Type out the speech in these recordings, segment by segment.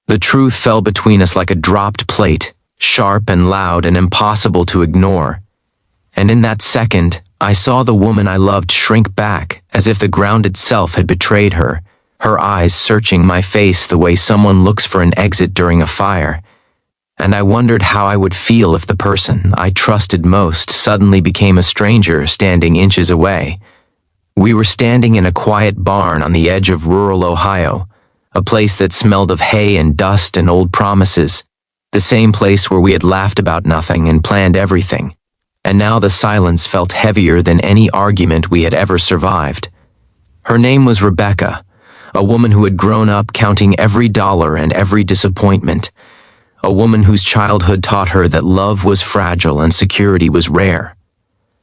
The truth fell between us like a dropped plate, sharp and loud and impossible to ignore. And in that second, I saw the woman I loved shrink back, as if the ground itself had betrayed her, her eyes searching my face the way someone looks for an exit during a fire. And I wondered how I would feel if the person I trusted most suddenly became a stranger standing inches away. We were standing in a quiet barn on the edge of rural Ohio, a place that smelled of hay and dust and old promises, the same place where we had laughed about nothing and planned everything. And now the silence felt heavier than any argument we had ever survived. Her name was Rebecca, a woman who had grown up counting every dollar and every disappointment, a woman whose childhood taught her that love was fragile and security was rare.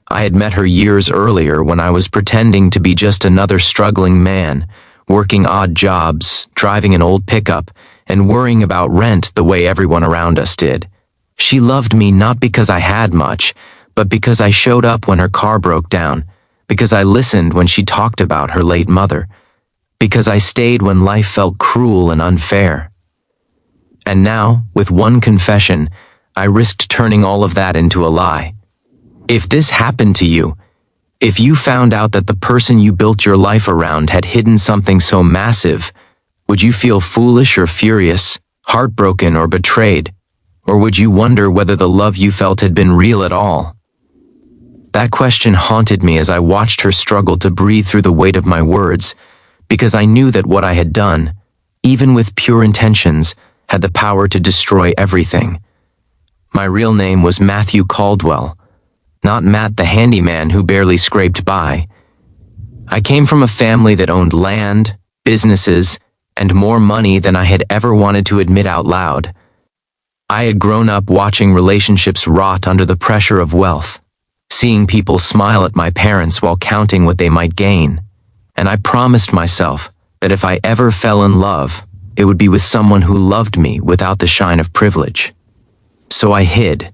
I had met her years earlier when I was pretending to be just another struggling man, working odd jobs, driving an old pickup, and worrying about rent the way everyone around us did. She loved me not because I had much, but because I showed up when her car broke down, because I listened when she talked about her late mother, because I stayed when life felt cruel and unfair. And now, with one confession, I risked turning all of that into a lie. If this happened to you, if you found out that the person you built your life around had hidden something so massive, would you feel foolish or furious, heartbroken or betrayed? Or would you wonder whether the love you felt had been real at all? That question haunted me as I watched her struggle to breathe through the weight of my words, because I knew that what I had done, even with pure intentions, had the power to destroy everything. My real name was Matthew Caldwell, not Matt the handyman who barely scraped by. I came from a family that owned land, businesses, and more money than I had ever wanted to admit out loud. I had grown up watching relationships rot under the pressure of wealth, seeing people smile at my parents while counting what they might gain, and I promised myself that if I ever fell in love, it would be with someone who loved me without the shine of privilege. So I hid.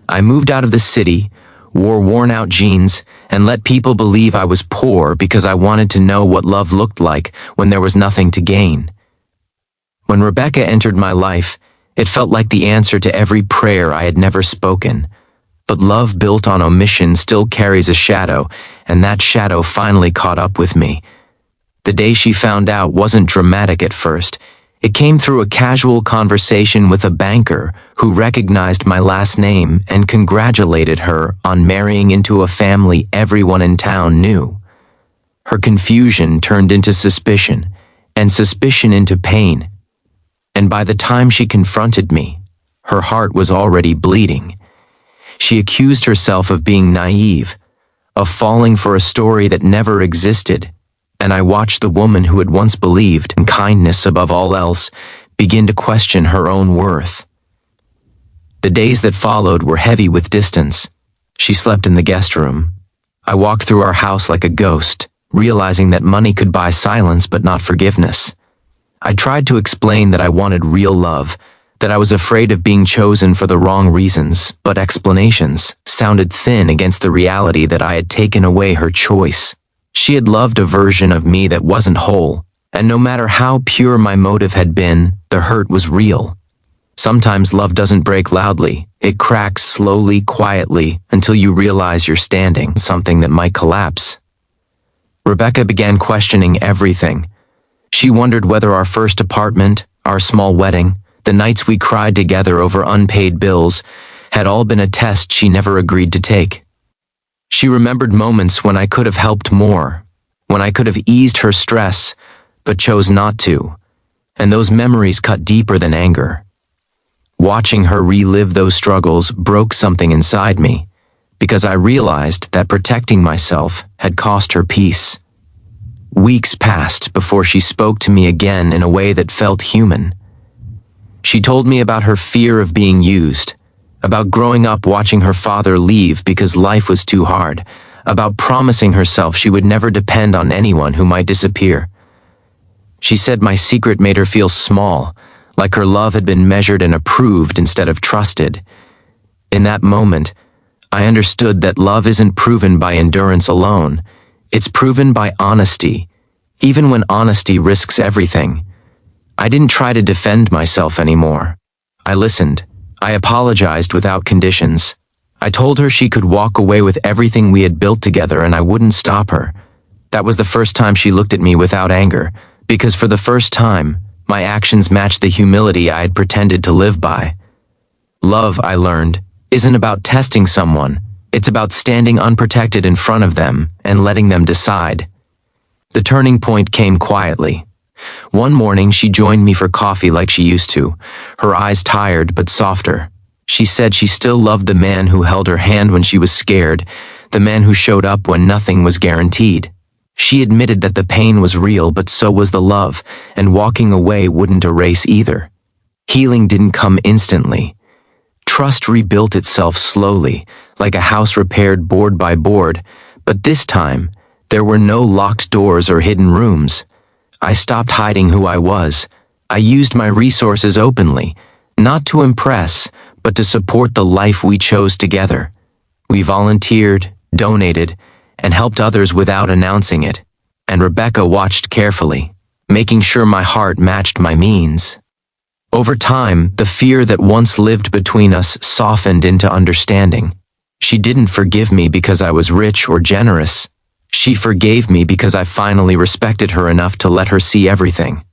I moved out of the city, wore worn-out jeans, and let people believe I was poor because I wanted to know what love looked like when there was nothing to gain. When Rebecca entered my life, it felt like the answer to every prayer I had never spoken. But love built on omission still carries a shadow, and that shadow finally caught up with me. The day she found out wasn't dramatic at first. It came through a casual conversation with a banker who recognized my last name and congratulated her on marrying into a family everyone in town knew. Her confusion turned into suspicion, and suspicion into pain. And by the time she confronted me, her heart was already bleeding. She accused herself of being naive, of falling for a story that never existed, and I watched the woman who had once believed in kindness above all else begin to question her own worth. The days that followed were heavy with distance. She slept in the guest room. I walked through our house like a ghost, realizing that money could buy silence but not forgiveness. I tried to explain that I wanted real love, that I was afraid of being chosen for the wrong reasons, but explanations sounded thin against the reality that I had taken away her choice. She had loved a version of me that wasn't whole, and no matter how pure my motive had been, the hurt was real. Sometimes love doesn't break loudly. It cracks slowly, quietly, until you realize you're standing on something that might collapse. Rebecca began questioning everything. She wondered whether our first apartment, our small wedding, the nights we cried together over unpaid bills, had all been a test she never agreed to take. She remembered moments when I could have helped more, when I could have eased her stress, but chose not to, and those memories cut deeper than anger. Watching her relive those struggles broke something inside me, because I realized that protecting myself had cost her peace. Weeks passed before she spoke to me again in a way that felt human. She told me about her fear of being used, about growing up watching her father leave because life was too hard, about promising herself she would never depend on anyone who might disappear. She said my secret made her feel small, like her love had been measured and approved instead of trusted. In that moment, I understood that love isn't proven by endurance alone. It's proven by honesty, even when honesty risks everything. I didn't try to defend myself anymore. I listened. I apologized without conditions. I told her she could walk away with everything we had built together and I wouldn't stop her. That was the first time she looked at me without anger, because for the first time, my actions matched the humility I had pretended to live by. Love, I learned, isn't about testing someone. It's about standing unprotected in front of them and letting them decide. The turning point came quietly. One morning, she joined me for coffee like she used to, her eyes tired but softer. She said she still loved the man who held her hand when she was scared, the man who showed up when nothing was guaranteed. She admitted that the pain was real, but so was the love, and walking away wouldn't erase either. Healing didn't come instantly. Trust rebuilt itself slowly, like a house repaired board by board, but this time, there were no locked doors or hidden rooms. I stopped hiding who I was. I used my resources openly, not to impress, but to support the life we chose together. We volunteered, donated, and helped others without announcing it, and Rebecca watched carefully, making sure my heart matched my means. Over time, the fear that once lived between us softened into understanding. She didn't forgive me because I was rich or generous. She forgave me because I finally respected her enough to let her see everything.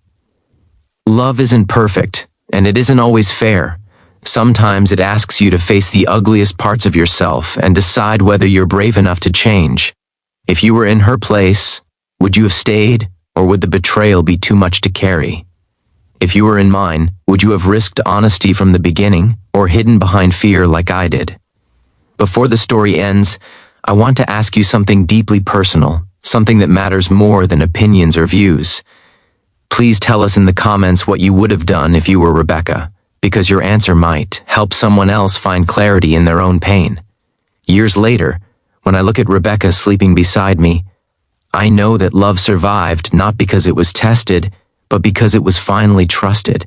Love isn't perfect, and it isn't always fair. Sometimes it asks you to face the ugliest parts of yourself and decide whether you're brave enough to change. If you were in her place, would you have stayed, or would the betrayal be too much to carry? If you were in mine, would you have risked honesty from the beginning, or hidden behind fear like I did? Before the story ends, I want to ask you something deeply personal, something that matters more than opinions or views. Please tell us in the comments what you would have done if you were Rebecca, because your answer might help someone else find clarity in their own pain. Years later, when I look at Rebecca sleeping beside me, I know that love survived not because it was tested, but because it was finally trusted.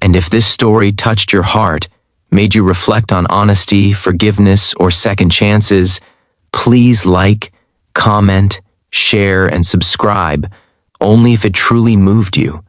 And if this story touched your heart, made you reflect on honesty, forgiveness, or second chances, please like, comment, share, and subscribe, only if it truly moved you.